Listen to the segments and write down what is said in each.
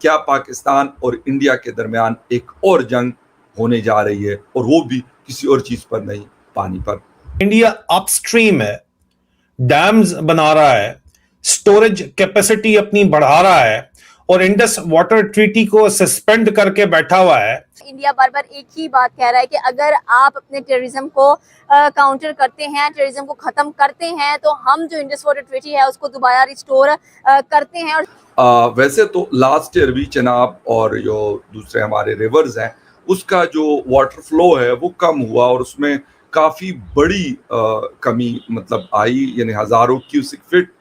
क्या पाकिस्तान और इंडिया के दरमियान एक और जंग होने जा रही है, और वो भी किसी और चीज पर नहीं, पानी पर। इंडिया अपस्ट्रीम है, डैम्स बना रहा है, स्टोरेज कैपेसिटी अपनी बढ़ा रहा है और इंडस वाटर ट्रीटी को सस्पेंड करके बैठा हुआ है। इंडिया बार बार एक ही बात कह रहा है कि अगर आप अपने टेररिज्म को काउंटर करते हैं, टेररिज्म को खत्म करते हैं, तो हम जो इंडस वाटर ट्रीटी है उसको दोबारा रिस्टोर करते हैं। और वैसे तो लास्ट ईयर भी चेनाब और जो दूसरे हमारे रिवर्स हैं उसका जो वाटर फ्लो है वो कम हुआ और उसमें काफी बड़ी कमी मतलब आई, यानी हजारों क्यूसिक फीट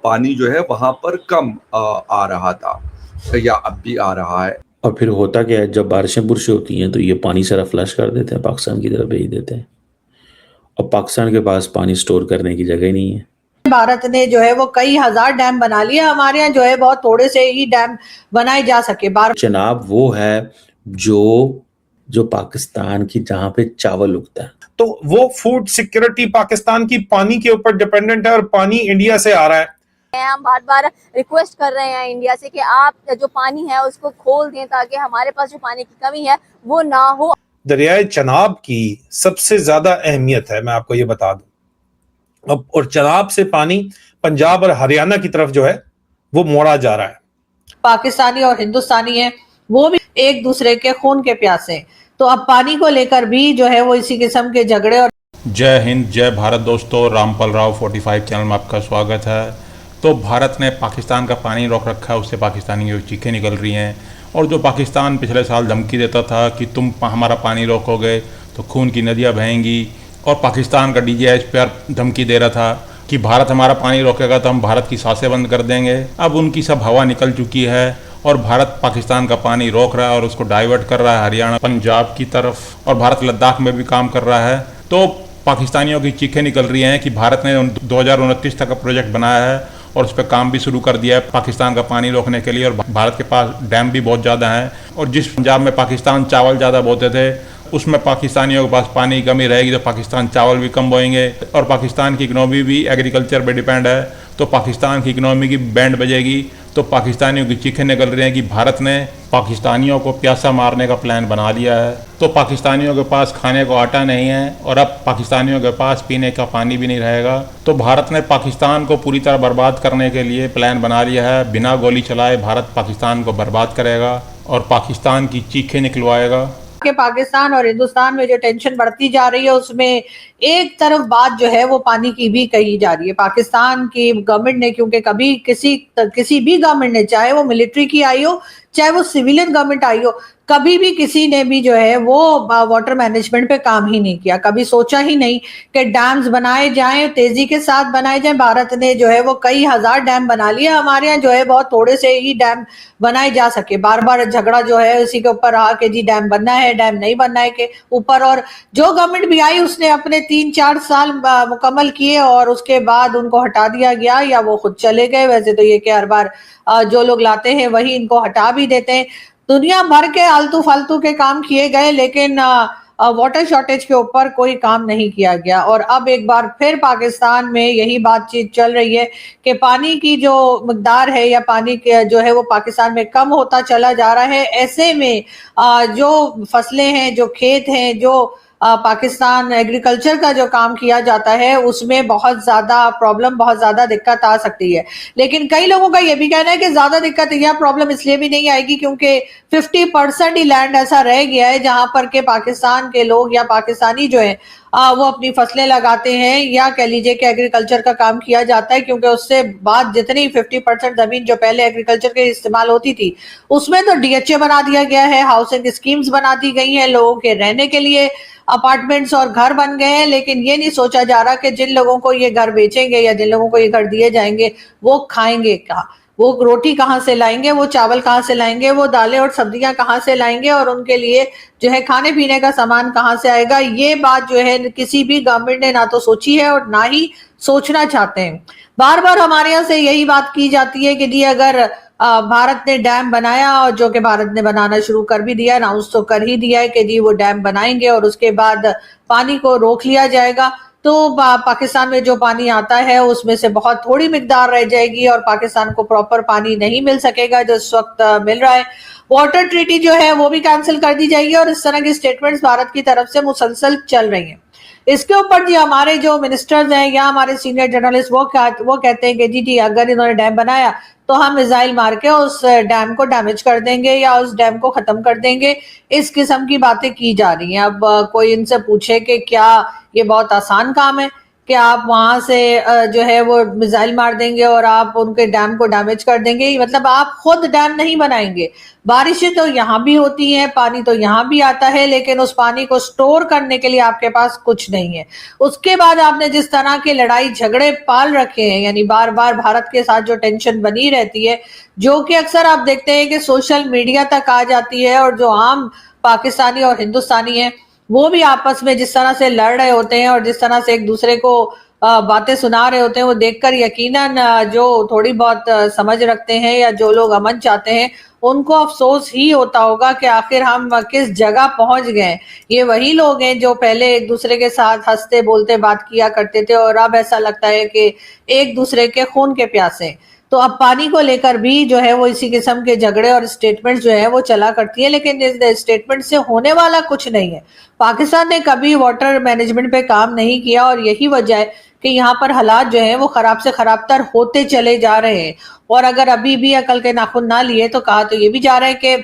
पानी जो है वहां पर कम आ रहा था या अब भी आ रहा है। और फिर होता क्या है, जब बारिशें बुरश होती हैं तो ये पानी सारा फ्लश कर देते हैं, पाकिस्तान की तरफ भेज देते हैं, और पाकिस्तान के पास पानी स्टोर करने की जगह ही नहीं है। भारत ने जो है वो कई हजार डैम बना लिया, हमारे यहाँ जो है बहुत थोड़े से ही डैम बनाए जा सके। चनाब वो है जो पाकिस्तान की जहां पे चावल उगता है, तो वो फूड सिक्योरिटी पाकिस्तान की पानी के ऊपर डिपेंडेंट है और पानी इंडिया से आ रहा है। हम बार बार रिक्वेस्ट कर रहे हैं इंडिया से कि आप जो पानी है उसको खोल दें ताकि हमारे पास जो पानी की कमी है वो ना हो। दरियाए चनाब की सबसे ज्यादा अहमियत है, मैं आपको ये बता दूं, और चनाब से पानी पंजाब और हरियाणा की तरफ जो है वो मोड़ा जा रहा है। पाकिस्तानी और हिंदुस्तानी है वो भी एक दूसरे के खून के प्यासे, तो अब पानी को लेकर भी जो है वो इसी किस्म के झगड़े। और जय हिंद, जय भारत दोस्तों, रामपाल राव 45 चैनल में आपका स्वागत है। तो भारत ने पाकिस्तान का पानी रोक रखा है, उससे पाकिस्तानी की चीखें निकल रही हैं। और जो पाकिस्तान पिछले साल धमकी देता था कि तुम हमारा पानी रोकोगे तो खून की नदियां बहेंगी, और पाकिस्तान का DGHPR धमकी दे रहा था कि भारत हमारा पानी रोकेगा तो हम भारत की सांसें बंद कर देंगे। अब उनकी सब हवा निकल चुकी है और भारत पाकिस्तान का पानी रोक रहा है और उसको डाइवर्ट कर रहा है हरियाणा पंजाब की तरफ, और भारत लद्दाख में भी काम कर रहा है। तो पाकिस्तानियों की चीखें निकल रही हैं कि भारत ने 2029 तक का प्रोजेक्ट बनाया है और उस पर काम भी शुरू कर दिया है पाकिस्तान का पानी रोकने के लिए। और भारत के पास डैम भी बहुत ज़्यादा हैं, और जिस पंजाब में पाकिस्तान चावल ज़्यादा बोते थे उसमें पाकिस्तानियों के पास पानी की कमी रहेगी तो पाकिस्तान चावल भी कम बोएंगे। और पाकिस्तान की इकनॉमी भी एग्रीकल्चर पे डिपेंड है, तो पाकिस्तान की इकनॉमी की बैंड बजेगी। तो पाकिस्तानियों की चीखें निकल रही हैं कि भारत ने पाकिस्तानियों को प्यासा मारने का प्लान बना लिया है। तो पाकिस्तानियों के पास खाने को आटा नहीं है और अब पाकिस्तानियों के पास पीने का पानी भी नहीं रहेगा। तो भारत ने पाकिस्तान को पूरी तरह बर्बाद करने के लिए प्लान बना लिया है। बिना गोली चलाए भारत पाकिस्तान को बर्बाद करेगा और पाकिस्तान की चीखें निकलवाएगा। के पाकिस्तान और हिंदुस्तान में जो टेंशन बढ़ती जा रही है उसमें एक तरफ बात जो है वो पानी की भी कही जा रही है। पाकिस्तान की गवर्नमेंट ने, क्योंकि कभी किसी भी गवर्नमेंट ने, चाहे वो मिलिट्री की आई हो चाहे वो सिविलियन गवर्नमेंट आई हो, कभी भी किसी ने भी जो है वो वाटर मैनेजमेंट पे काम ही नहीं किया। कभी सोचा ही नहीं कि डैम्स बनाए जाएं, तेजी के साथ बनाए जाएं। भारत ने जो है वो कई हजार डैम बना लिया, हमारे यहाँ जो है बहुत थोड़े से ही डैम बनाए जा सके। बार बार झगड़ा जो है उसी के ऊपर रहा कि जी डैम बनना है, डैम नहीं बनना है के ऊपर। और जो गवर्नमेंट भी आई उसने अपने 3-4 साल मुकम्मल किए और उसके बाद उनको हटा दिया गया या वो खुद चले गए। वैसे तो ये कि हर बार जो लोग लाते हैं वही इनको हटा भी देते हैं। दुनिया भर के आलतू फालतू के काम किए गए, लेकिन वाटर शॉर्टेज के ऊपर कोई काम नहीं किया गया। और अब एक बार फिर पाकिस्तान में यही बातचीत चल रही है कि पानी की जो मकदार है या पानी जो है वो पाकिस्तान में कम होता चला जा रहा है। ऐसे में जो फसलें हैं, जो खेत हैं, जो पाकिस्तान एग्रीकल्चर का जो काम किया जाता है उसमें बहुत ज्यादा प्रॉब्लम, बहुत ज्यादा दिक्कत आ सकती है। लेकिन कई लोगों का यह भी कहना है कि ज्यादा दिक्कत या प्रॉब्लम इसलिए भी नहीं आएगी क्योंकि 50% ही लैंड ऐसा रह गया है जहां पर के पाकिस्तान के लोग या पाकिस्तानी जो है वो अपनी फसलें लगाते हैं या कह लीजिए कि एग्रीकल्चर का काम किया जाता है। क्योंकि उससे बाद जितनी 50% जमीन जो पहले एग्रीकल्चर के इस्तेमाल होती थी उसमें तो DHA बना दिया गया है, हाउसिंग स्कीम्स बना दी गई हैं, लोगों के रहने के लिए अपार्टमेंट्स और घर बन गए हैं। लेकिन ये नहीं सोचा जा रहा कि जिन लोगों को ये घर बेचेंगे या जिन लोगों को ये घर दिए जाएंगे वो खाएंगे क्या, वो रोटी कहाँ से लाएंगे, वो चावल कहाँ से लाएंगे, वो दालें और सब्जियां कहाँ से लाएंगे, और उनके लिए जो है खाने पीने का सामान कहाँ से आएगा। ये बात जो है किसी भी गवर्नमेंट ने ना तो सोची है और ना ही सोचना चाहते हैं। बार बार हमारे यहाँ से यही बात की जाती है कि जी अगर भारत ने डैम बनाया, और जो कि भारत ने बनाना शुरू कर भी दिया, अनाउंस तो कर ही दिया है कि जी वो डैम बनाएंगे और उसके बाद पानी को रोक लिया जाएगा, तो पाकिस्तान में जो पानी आता है उसमें से बहुत थोड़ी मिकदार रह जाएगी और पाकिस्तान को प्रॉपर पानी नहीं मिल सकेगा जो इस वक्त मिल रहा है। वाटर ट्रीटी जो है वो भी कैंसिल कर दी जाएगी और इस तरह की स्टेटमेंट्स भारत की तरफ से मुसलसल चल रही हैं। इसके ऊपर जी हमारे जो मिनिस्टर्स हैं या हमारे सीनियर जर्नलिस्ट वो कहते हैं कि जी अगर इन्होंने डैम बनाया तो हम मिसाइल मार के उस डैम को डैमेज कर देंगे या उस डैम को खत्म कर देंगे। इस किस्म की बातें की जा रही हैं। अब कोई इनसे पूछे कि क्या ये बहुत आसान काम है कि आप वहां से जो है वो मिसाइल मार देंगे और आप उनके डैम को डैमेज कर देंगे, मतलब आप खुद डैम नहीं बनाएंगे। बारिशें तो यहाँ भी होती हैं, पानी तो यहाँ भी आता है, लेकिन उस पानी को स्टोर करने के लिए आपके पास कुछ नहीं है। उसके बाद आपने जिस तरह के लड़ाई झगड़े पाल रखे हैं, यानी बार बार भारत के साथ जो टेंशन बनी रहती है, जो कि अक्सर आप देखते हैं कि सोशल मीडिया तक आ जाती है और जो आम पाकिस्तानी और हिंदुस्तानी है वो भी आपस में जिस तरह से लड़ रहे होते हैं और जिस तरह से एक दूसरे को बातें सुना रहे होते हैं, वो देखकर यकीनन जो थोड़ी बहुत समझ रखते हैं या जो लोग अमन चाहते हैं उनको अफसोस ही होता होगा कि आखिर हम किस जगह पहुंच गए। ये वही लोग हैं जो पहले एक दूसरे के साथ हंसते बोलते बात किया करते थे और अब ऐसा लगता है कि एक दूसरे के खून के प्यासे हैं। तो अब पानी को लेकर भी जो है वो इसी किस्म के झगड़े और स्टेटमेंट जो है वो चला करती है, लेकिन इस स्टेटमेंट से होने वाला कुछ नहीं है। पाकिस्तान ने कभी वाटर मैनेजमेंट पे काम नहीं किया और यही वजह है कि यहाँ पर हालात जो है वो खराब से खराब तर होते चले जा रहे हैं। और अगर अभी भी अकल के नाखून ना लिए तो कहा तो ये भी जा रहा है कि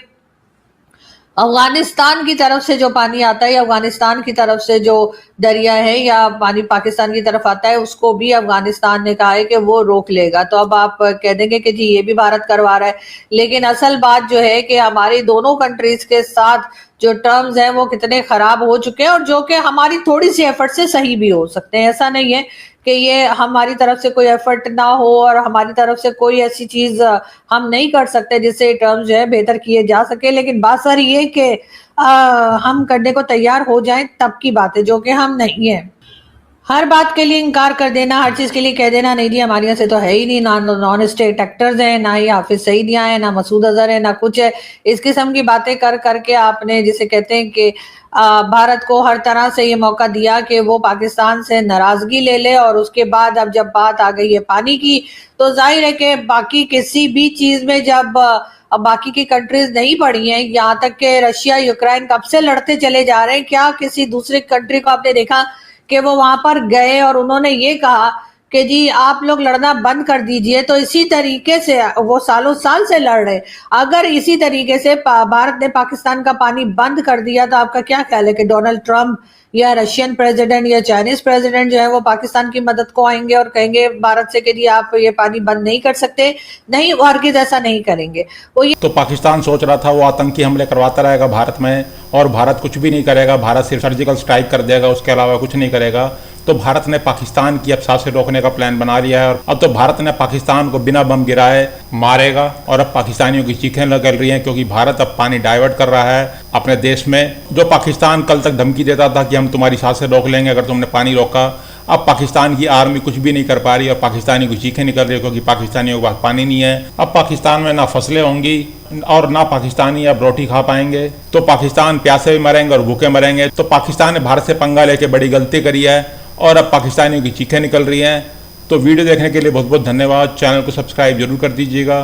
अफगानिस्तान की तरफ से जो पानी आता है या अफगानिस्तान की तरफ से जो दरिया है या पानी पाकिस्तान की तरफ आता है उसको भी अफगानिस्तान ने कहा है कि वो रोक लेगा। तो अब आप कह देंगे कि जी ये भी भारत करवा रहा है, लेकिन असल बात जो है कि हमारी दोनों कंट्रीज के साथ जो टर्म्स हैं वो कितने खराब हो चुके हैं और जो कि हमारी थोड़ी सी एफर्ट से सही भी हो सकते हैं। ऐसा नहीं है कि ये हमारी तरफ से कोई एफर्ट ना हो और हमारी तरफ से कोई ऐसी चीज हम नहीं कर सकते जिससे टर्म्स जो है बेहतर किए जा सके, लेकिन बात सारी ये कि हम करने को तैयार हो जाएं तब की बात है, जो कि हम नहीं है। हर बात के लिए इनकार कर देना, हर चीज के लिए कह देना नहीं जी हमारे यहाँ से तो है ही नहीं, ना नॉन स्टेट एक्टर्स हैं, ना ही हाफिज सईदियां हैं, ना मसूद अजहर है, ना कुछ है। इस किस्म की बातें कर करके आपने जिसे कहते हैं कि भारत को हर तरह से ये मौका दिया कि वो पाकिस्तान से नाराजगी ले ले और उसके बाद अब जब बात आ गई है पानी की तो जाहिर है कि बाकी किसी भी चीज में जब अब बाकी की कंट्रीज नहीं पड़ी हैं, यहाँ तक कि रशिया यूक्रेन कब से लड़ते चले जा रहे हैं, क्या किसी दूसरे कंट्री को आपने देखा कि वो वहां पर गए और उन्होंने ये कहा कि जी आप लोग लड़ना बंद कर दीजिए। तो इसी तरीके से वो सालों साल से लड़ रहे। अगर इसी तरीके से भारत ने पाकिस्तान का पानी बंद कर दिया तो आपका क्या ख्याल है कि डोनाल्ड ट्रंप या रशियन प्रेसिडेंट या चाइनीज प्रेसिडेंट जो है वो पाकिस्तान की मदद को आएंगे और कहेंगे भारत से कि जी आप ये पानी बंद नहीं कर सकते? नहीं, वो हरगिज़ ऐसा नहीं करेंगे। वो ये तो पाकिस्तान सोच रहा था वो आतंकी हमले करवाता रहेगा भारत में और भारत कुछ भी नहीं करेगा, भारत सिर्फ सर्जिकल स्ट्राइक कर देगा, उसके अलावा कुछ नहीं करेगा। तो भारत ने पाकिस्तान की अब सांसें रोकने का प्लान बना लिया है और अब तो भारत ने पाकिस्तान को बिना बम गिराए मारेगा और अब पाकिस्तानियों की चीखें निकल रही हैं क्योंकि भारत अब पानी डाइवर्ट कर रहा है अपने देश में। जो पाकिस्तान कल तक धमकी देता था कि हम तुम्हारी सांसें रोक लेंगे अगर तुमने पानी रोका, अब पाकिस्तान की आर्मी कुछ भी नहीं कर पा रही और पाकिस्तानी की चीखें निकल रही है क्योंकि पाकिस्तानियों के पास पानी नहीं है। अब पाकिस्तान में ना फसलें होंगी और ना पाकिस्तानी अब रोटी खा पाएंगे, तो पाकिस्तान प्यासे भी मरेंगे और भूखे मरेंगे। तो पाकिस्तान ने भारत से पंगा लेके बड़ी गलती करी है और अब पाकिस्तानियों की चीखें निकल रही हैं। तो वीडियो देखने के लिए बहुत बहुत धन्यवाद। चैनल को सब्सक्राइब जरूर कर दीजिएगा।